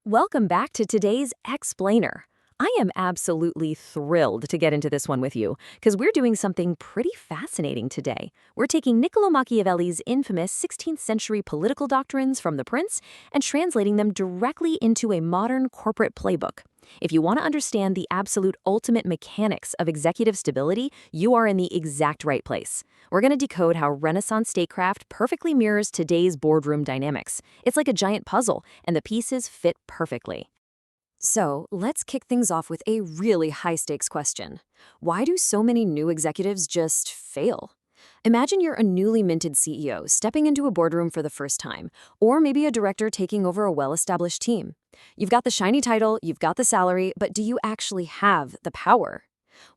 Welcome back to today's Explainer. I am absolutely thrilled to get into this one with you, because we're doing something pretty fascinating today. We're taking Niccolo Machiavelli's infamous 16th century political doctrines from The Prince and translating them directly into a modern corporate playbook. If you want to understand the absolute ultimate mechanics of executive stability, you are in the exact right place. We're going to decode how Renaissance statecraft perfectly mirrors today's boardroom dynamics. It's like a giant puzzle, and the pieces fit perfectly. So, let's kick things off with a really high-stakes question. Why do so many new executives just fail? Imagine you're a newly minted CEO stepping into a boardroom for the first time, or maybe a director taking over a well-established team. You've got the shiny title, you've got the salary, but do you actually have the power?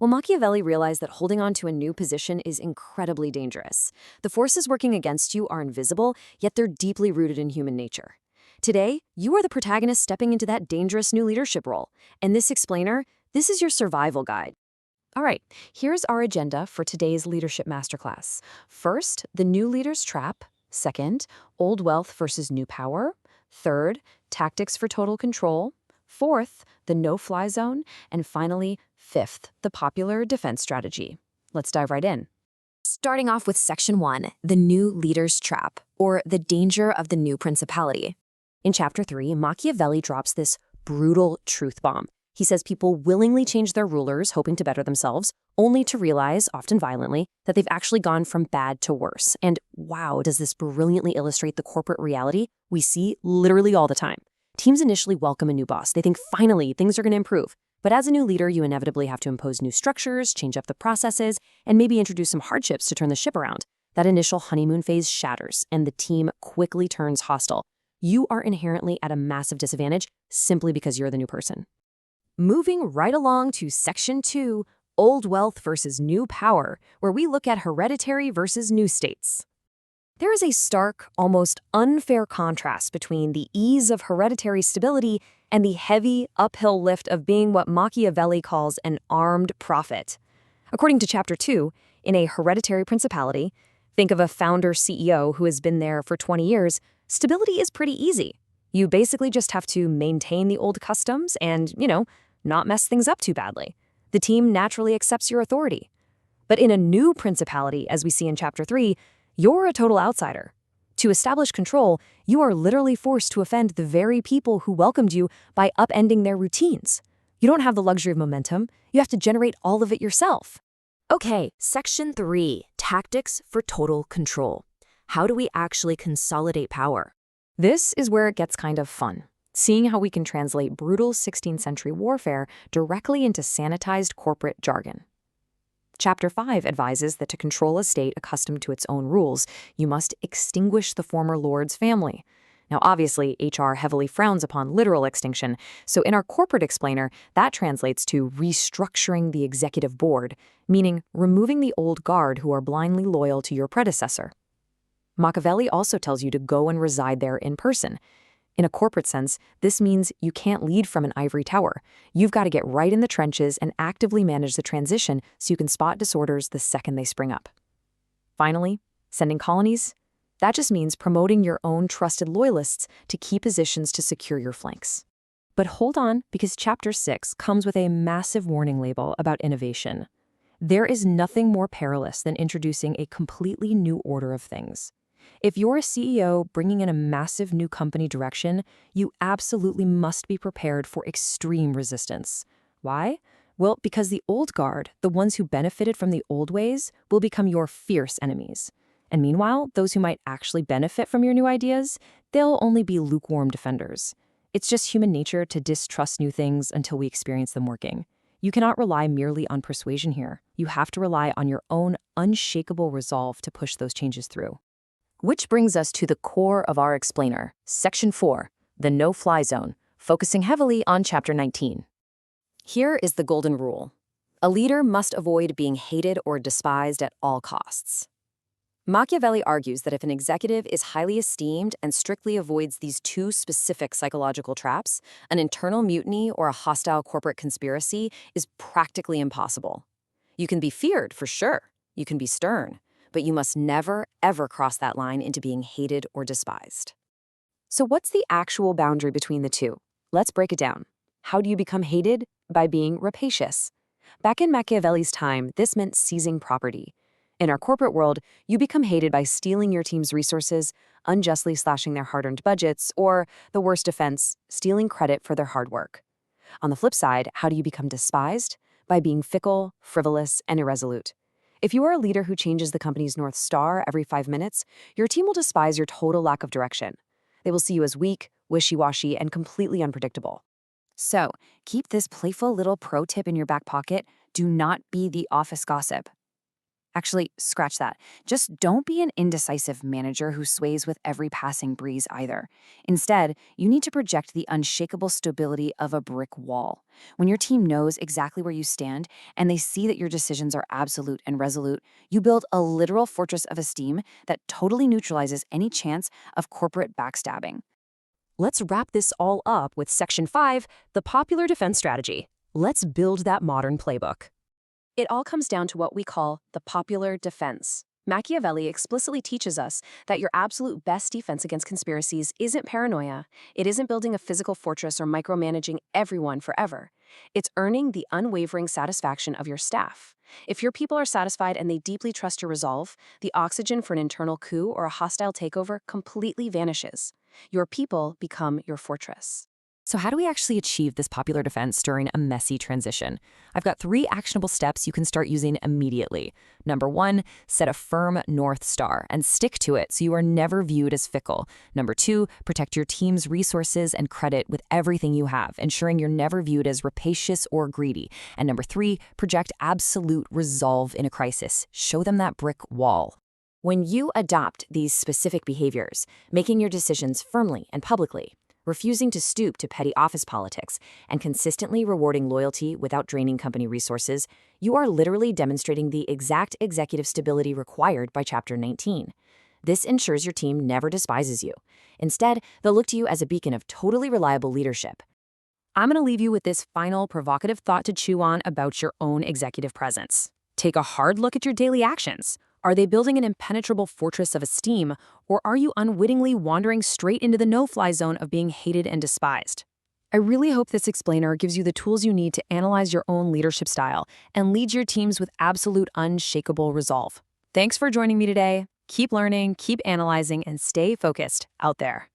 Well, Machiavelli realized that holding on to a new position is incredibly dangerous. The forces working against you are invisible, yet they're deeply rooted in human nature. Today, you are the protagonist stepping into that dangerous new leadership role. And this explainer, this is your survival guide. All right, here's our agenda for today's leadership masterclass. First, the new leader's trap. Second, old wealth versus new power. Third, tactics for total control. Fourth, the no-fly zone. And finally, fifth, the popular defense strategy. Let's dive right in. Starting off with Section 1, the new leader's trap, or the danger of the new principality. In Chapter 3, Machiavelli drops this brutal truth bomb. He says people willingly change their rulers, hoping to better themselves, only to realize, often violently, that they've actually gone from bad to worse. And wow, does this brilliantly illustrate the corporate reality we see literally all the time. Teams initially welcome a new boss. They think, finally, things are going to improve. But as a new leader, you inevitably have to impose new structures, change up the processes, and maybe introduce some hardships to turn the ship around. That initial honeymoon phase shatters, and the team quickly turns hostile. You are inherently at a massive disadvantage simply because you're the new person. Moving right along to Section 2, Old Wealth versus New Power, where we look at hereditary versus new states. There is a stark, almost unfair contrast between the ease of hereditary stability and the heavy, uphill lift of being what Machiavelli calls an armed prophet. According to Chapter 2, in a hereditary principality, think of a founder CEO who has been there for 20 years, stability is pretty easy. You basically just have to maintain the old customs and, not mess things up too badly. The team naturally accepts your authority. But in a new principality, as we see in Chapter 3, you're a total outsider. To establish control, you are literally forced to offend the very people who welcomed you by upending their routines. You don't have the luxury of momentum. You have to generate all of it yourself. Okay, Section 3, Tactics for Total Control. How do we actually consolidate power? This is where it gets kind of fun, seeing how we can translate brutal 16th century warfare directly into sanitized corporate jargon. Chapter 5 advises that to control a state accustomed to its own rules, you must extinguish the former lord's family. Now, obviously, HR heavily frowns upon literal extinction, so in our corporate explainer, that translates to restructuring the executive board, meaning removing the old guard who are blindly loyal to your predecessor. Machiavelli also tells you to go and reside there in person. In a corporate sense, this means you can't lead from an ivory tower. You've got to get right in the trenches and actively manage the transition so you can spot disorders the second they spring up. Finally, sending colonies? That just means promoting your own trusted loyalists to key positions to secure your flanks. But hold on, because Chapter 6 comes with a massive warning label about innovation. There is nothing more perilous than introducing a completely new order of things. If you're a CEO bringing in a massive new company direction, you absolutely must be prepared for extreme resistance. Why? Well, because the old guard, the ones who benefited from the old ways, will become your fierce enemies. And meanwhile, those who might actually benefit from your new ideas, they'll only be lukewarm defenders. It's just human nature to distrust new things until we experience them working. You cannot rely merely on persuasion here. You have to rely on your own unshakable resolve to push those changes through. Which brings us to the core of our explainer, Section 4, the no-fly zone, focusing heavily on Chapter 19. Here is the golden rule. A leader must avoid being hated or despised at all costs. Machiavelli argues that if an executive is highly esteemed and strictly avoids these two specific psychological traps, an internal mutiny or a hostile corporate conspiracy is practically impossible. You can be feared, for sure. You can be stern. But you must never, ever cross that line into being hated or despised. So what's the actual boundary between the two? Let's break it down. How do you become hated? By being rapacious. Back in Machiavelli's time, this meant seizing property. In our corporate world, you become hated by stealing your team's resources, unjustly slashing their hard-earned budgets, or, the worst offense, stealing credit for their hard work. On the flip side, how do you become despised? By being fickle, frivolous, and irresolute. If you are a leader who changes the company's North Star every 5 minutes, your team will despise your total lack of direction. They will see you as weak, wishy-washy, and completely unpredictable. So, keep this playful little pro tip in your back pocket. Do not be the office gossip. Actually, scratch that. Just don't be an indecisive manager who sways with every passing breeze either. Instead, you need to project the unshakable stability of a brick wall. When your team knows exactly where you stand and they see that your decisions are absolute and resolute, you build a literal fortress of esteem that totally neutralizes any chance of corporate backstabbing. Let's wrap this all up with Section 5, the popular defense strategy. Let's build that modern playbook. It all comes down to what we call the popular defense. Machiavelli explicitly teaches us that your absolute best defense against conspiracies isn't paranoia, it isn't building a physical fortress or micromanaging everyone forever. It's earning the unwavering satisfaction of your staff. If your people are satisfied and they deeply trust your resolve, the oxygen for an internal coup or a hostile takeover completely vanishes. Your people become your fortress. So how do we actually achieve this popular defense during a messy transition? I've got 3 actionable steps you can start using immediately. Number 1, set a firm North Star and stick to it so you are never viewed as fickle. Number 2, protect your team's resources and credit with everything you have, ensuring you're never viewed as rapacious or greedy. And number 3, project absolute resolve in a crisis. Show them that brick wall. When you adopt these specific behaviors, making your decisions firmly and publicly, refusing to stoop to petty office politics, and consistently rewarding loyalty without draining company resources, you are literally demonstrating the exact executive stability required by Chapter 19. This ensures your team never despises you. Instead, they'll look to you as a beacon of totally reliable leadership. I'm going to leave you with this final provocative thought to chew on about your own executive presence. Take a hard look at your daily actions. Are they building an impenetrable fortress of esteem, or are you unwittingly wandering straight into the no-fly zone of being hated and despised? I really hope this explainer gives you the tools you need to analyze your own leadership style and lead your teams with absolute unshakable resolve. Thanks for joining me today. Keep learning, keep analyzing, and stay focused out there.